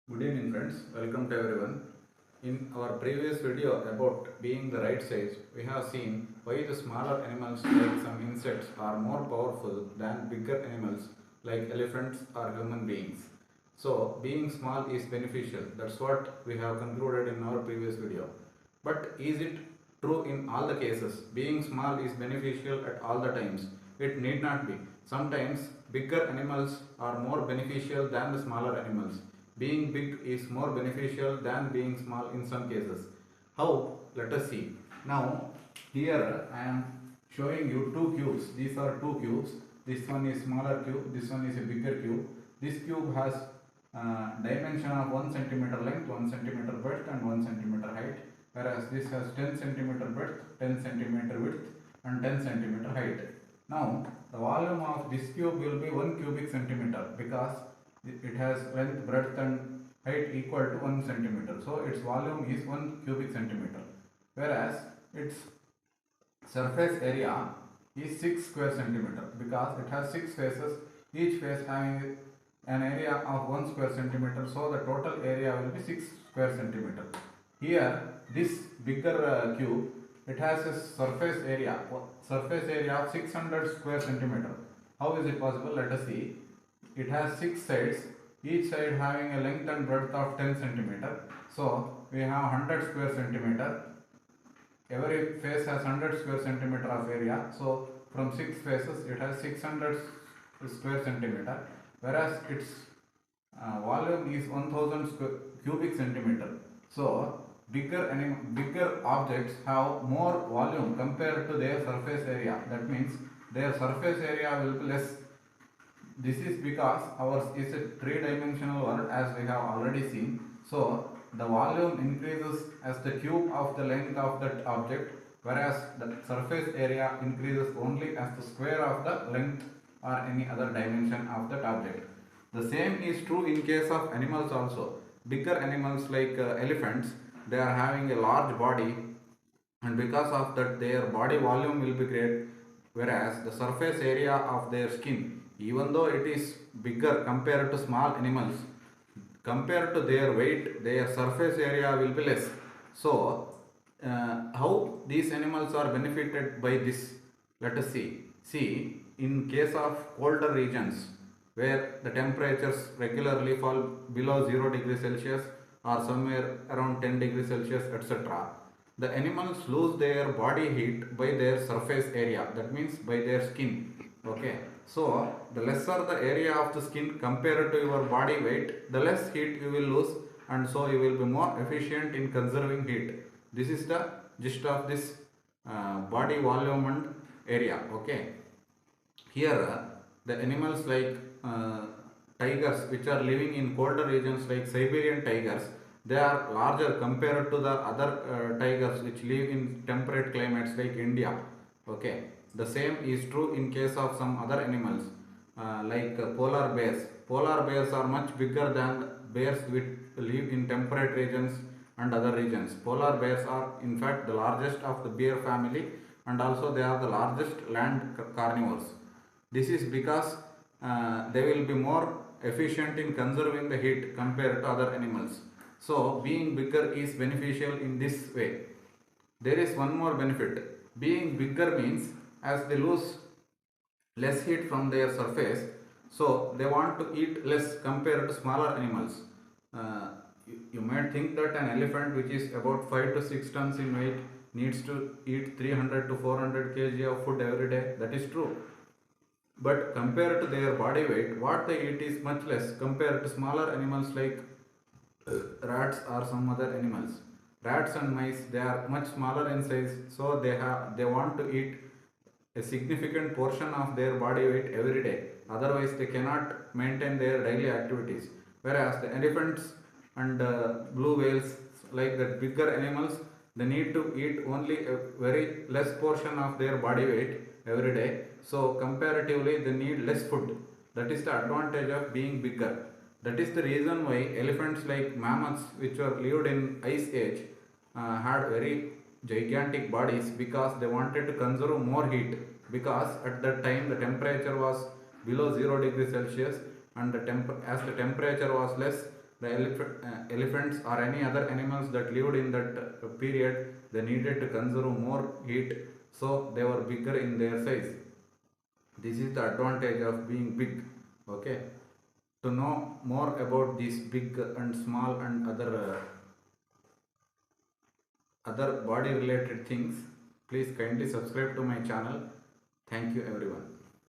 Good evening friends, welcome to everyone. In our previous video about being the right size, we have seen why the smaller animals like some insects are more powerful than bigger animals like elephants or human beings. So being small is beneficial, that's what we have concluded in our previous video. But is it true in all the cases? Being small is beneficial at all the times? It need not be. Sometimes bigger animals are more beneficial than the smaller animals. Being big is more beneficial than being small in some cases. How? Let us see. Now, here I am showing you two cubes. These are two cubes. This one is smaller cube, this one is a bigger cube. This cube has dimension of 1 centimeter length, 1 centimeter breadth and 1 centimeter height, whereas this has 10 centimeter breadth, 10 centimeter width and 10 centimeter height. Now, the volume of this cube will be 1 cubic centimeter because it has length, breadth and height equal to 1 centimeter. So its volume is 1 cubic centimeter, whereas its surface area is 6 square centimeter because it has 6 faces, each face having an area of 1 square centimeter. So the total area will be 6 square centimeter. Here this bigger cube, it has a surface area of 600 square centimeter. How is it possible? Let us see. It has 6 sides, each side having a length and breadth of 10 centimeter. So we have 100 square centimeter. Every face has 100 square centimeter of area. So from 6 faces it has 600 square centimeter, whereas its volume is 1000 cubic centimeter. So bigger objects have more volume compared to their surface area. That means their surface area will be less. This is because ours is a three-dimensional world, as we have already seen. So the volume increases as the cube of the length of that object, whereas the surface area increases only as the square of the length or any other dimension of that object. The same is true in case of animals also. Bigger animals like elephants, they are having a large body, and because of that their body volume will be great, whereas the surface area of their skin, even though it is bigger compared to small animals, compared to their weight, their surface area will be less. So how these animals are benefited by this? Let us see, in case of colder regions where the temperatures regularly fall below 0 degrees Celsius or somewhere around 10 degrees Celsius, etc., the animals lose their body heat by their surface area, that means by their skin. Okay, so the lesser the area of the skin compared to your body weight, the less heat you will lose, and so you will be more efficient in conserving heat. This is the gist of this body volume and area. Okay, here the animals like tigers, which are living in colder regions like Siberian tigers, they are larger compared to the other tigers which live in temperate climates like India. Okay, the same is true in case of some other animals like polar bears. Polar bears are much bigger than bears which live in temperate regions and other regions. Polar bears are in fact the largest of the bear family, and also they are the largest land carnivores. This is because they will be more efficient in conserving the heat compared to other animals. So being bigger is beneficial in this way. There is one more benefit. Being bigger means as they lose less heat from their surface, so they want to eat less compared to smaller animals. You might think that an elephant which is about 5 to 6 tons in weight needs to eat 300 to 400 kg of food every day. That is true. But compared to their body weight, what they eat is much less compared to smaller animals like rats or some other animals. Rats and mice, they are much smaller in size, so they want to eat a significant portion of their body weight every day. Otherwise, they cannot maintain their daily activities. Whereas the elephants and blue whales, like the bigger animals, they need to eat only a very less portion of their body weight every day. So comparatively, they need less food. That is the advantage of being bigger. That is the reason why elephants like mammoths, which were lived in ice age, had very gigantic bodies because they wanted to conserve more heat, because at that time the temperature was below 0 degrees Celsius, and as the temperature was less, The elephants or any other animals that lived in that period, they needed to conserve more heat, so they were bigger in their size. This is the advantage of being big. Okay. To know more about these big and small and other body related things, please kindly subscribe to my channel. Thank you everyone.